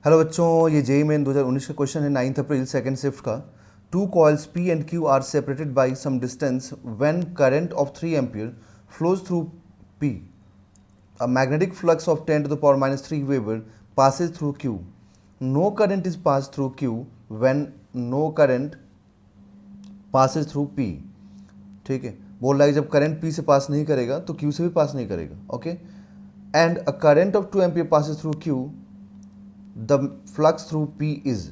Hello बच्चों, ये JEE main 2019 का क्वेश्चन है 9 अप्रैल सेकंड शिफ्ट का। Two coils P and Q are separated by some distance when current of 3 ampere flows through P. A magnetic flux of 10 to the power minus 3 weber passes through Q. No current is passed through Q when no current passes through P. ठीक है, बोल रहा है जब current P से पास नहीं करेगा तो Q से भी पास नहीं करेगा। Okay, and a current of 2 ampere passes through Q, the flux through P is.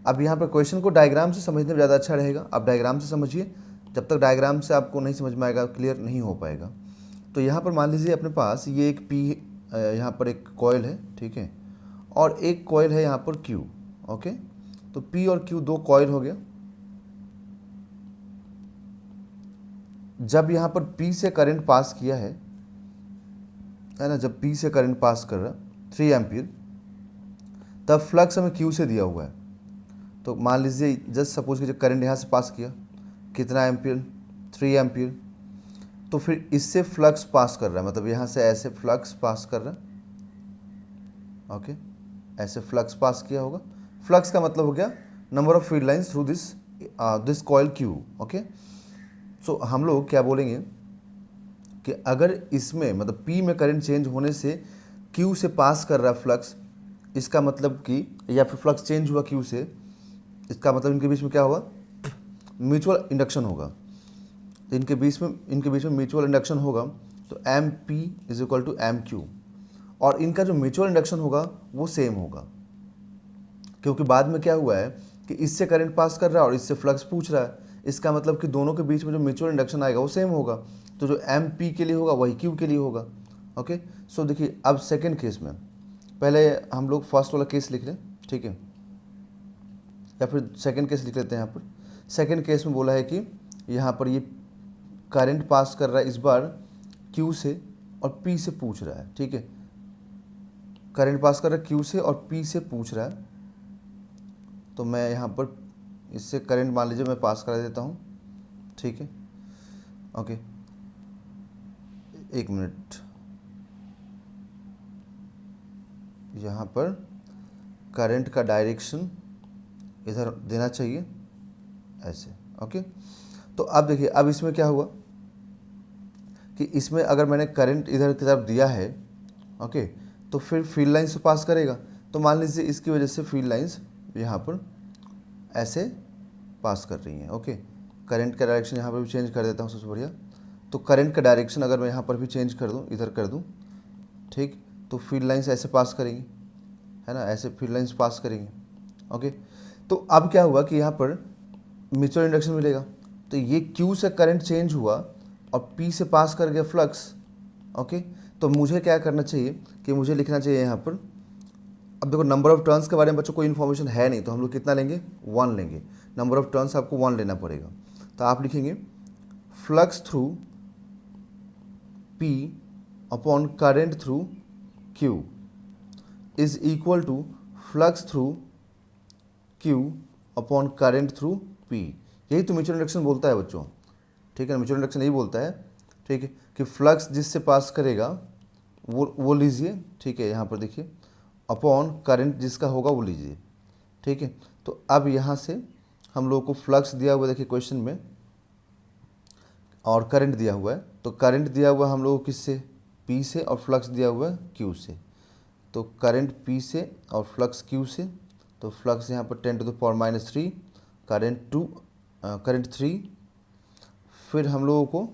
अब यहाँ पर क्वेश्चन को डायग्राम से समझने में ज़्यादा अच्छा रहेगा। आप डायग्राम से समझिए, जब तक डायग्राम से आपको नहीं समझ में आएगा, क्लियर नहीं हो पाएगा। तो यहाँ पर मान लीजिए अपने पास ये एक पी, यहाँ पर एक कॉयल है, ठीक है, और एक कॉयल है यहाँ पर क्यू। ओके, तो पी और क्यू दो कॉयल हो गया। जब यहाँ पर पी से करंट पास किया है ना, जब पी से करंट पास कर रहा 3 एम्पियर, तब फ्लक्स हमें क्यू से दिया हुआ है। तो मान लीजिए जस्ट सपोज कि जब करंट यहाँ से पास किया कितना एम्पियर, 3 एम्पियर, तो फिर इससे फ्लक्स पास कर रहा है, मतलब यहाँ से ऐसे फ्लक्स पास कर रहा है। ओके, ऐसे फ्लक्स पास किया होगा। फ्लक्स का मतलब हो गया number of field lines through this coil Q. Okay, so हम लोग क्या बोलेंगे कि अगर इसमें मतलब पी में करंट चेंज होने से क्यू से पास कर रहा है फ्लक्स, इसका मतलब कि, या फिर फ्लक्स चेंज हुआ क्यू से, इसका मतलब इनके बीच में क्या होगा, म्यूचुअल इंडक्शन होगा। तो इनके बीच में म्यूचुअल इंडक्शन होगा, तो M P is equal to M Q, और इनका जो म्यूचुअल इंडक्शन होगा वो सेम होगा, क्योंकि बाद में क्या हुआ है कि इससे करंट पास कर रहा है और इससे फ्लक्स पूछ रहा है। इसका मतलब कि दोनों के बीच में जो म्यूचुअल इंडक्शन आएगा वो सेम होगा, तो जो एम पी के लिए होगा वही क्यू के लिए होगा। ओके, सो देखिए अब सेकेंड केस में, पहले हम लोग फर्स्ट वाला केस लिख लें, ठीक है, या फिर सेकंड केस लिख लेते हैं। यहाँ पर सेकंड केस में बोला है कि यहाँ पर ये करंट पास कर रहा है इस बार क्यू से और पी से पूछ रहा है। ठीक है, करंट पास कर रहा है क्यू से और पी से पूछ रहा है। तो मैं यहाँ पर इससे करंट मान लीजिए मैं पास करा देता हूँ। ठीक है, ओके, एक मिनट, यहाँ पर करंट का डायरेक्शन इधर देना चाहिए ऐसे। ओके, तो अब देखिए अब इसमें क्या हुआ कि इसमें अगर मैंने करंट इधर की तरफ दिया है, ओके, तो फिर फील्ड लाइन से पास करेगा। तो मान लीजिए इसकी वजह से फील्ड लाइंस यहाँ पर ऐसे पास कर रही हैं। ओके, करंट का डायरेक्शन यहाँ पर भी चेंज कर देता हूँ सबसे बढ़िया। तो करंट का डायरेक्शन अगर मैं यहाँ पर भी चेंज कर दूँ, इधर कर दूँ, ठीक, तो फील्ड लाइंस ऐसे पास करेंगी, है ना, ऐसे फील्ड लाइंस पास करेंगे। ओके, तो अब क्या हुआ कि यहाँ पर म्यूचुअल इंडक्शन मिलेगा। तो ये Q से करंट चेंज हुआ और P से पास कर गया फ्लक्स। ओके, तो मुझे क्या करना चाहिए कि मुझे लिखना चाहिए यहाँ पर, अब देखो नंबर ऑफ टर्न्स के बारे में बच्चों कोई इन्फॉर्मेशन है नहीं, तो हम लोग कितना लेंगे, 1 लेंगे। नंबर ऑफ टर्न्स आपको 1 लेना पड़ेगा। तो आप लिखेंगे flux through P upon current through Q is equal to flux through Q upon current through P। यही तो म्यूचुअल इंडक्शन बोलता है बच्चों। ठीक है, म्यूचुअल इंडक्शन यही बोलता है, ठीक है, कि फ्लक्स जिससे पास करेगा वो लीजिए, ठीक है, यहाँ पर देखिए, अपॉन करंट जिसका होगा वो लीजिए। ठीक है, तो अब यहाँ से हम लोगों को फ्लक्स दिया हुआ देखिए क्वेश्चन में, और करंट दिया हुआ है। तो करंट दिया हुआ हम लोगों को किससे, P से, और फ्लक्स दिया हुआ है Q से। तो करंट P से और फ्लक्स Q से, तो फ्लक्स यहाँ पर 10 to the power minus 3, current 3, फिर हम लोगों को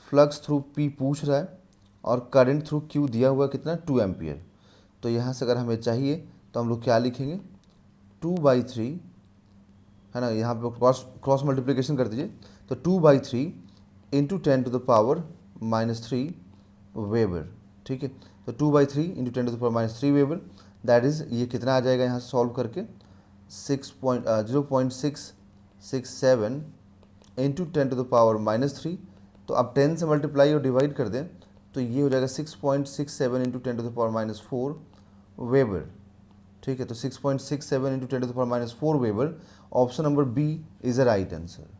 फ्लक्स थ्रू P पूछ रहा है और करंट थ्रू Q दिया हुआ कितना, 2 एम्पियर। तो यहाँ से अगर हमें चाहिए तो हम लोग क्या लिखेंगे, 2/3, है ना, यहाँ पे क्रॉस मल्टीप्लिकेशन कर दीजिए, तो 2/3 into 10 to the power minus 3 weber. ठीक है, तो 2/3 into 10 to the power minus 3 weber, that is ये कितना आ जाएगा यहाँ से सॉल्व करके, 0.667 into 10 to the power minus 3। तो आप 10 से मल्टीप्लाई और डिवाइड कर दें तो ये हो जाएगा 6.67 into 10 to the power minus 4 weber. ठीक है, तो 6.67 into 10 to the power minus 4 weber, option number B is the right answer.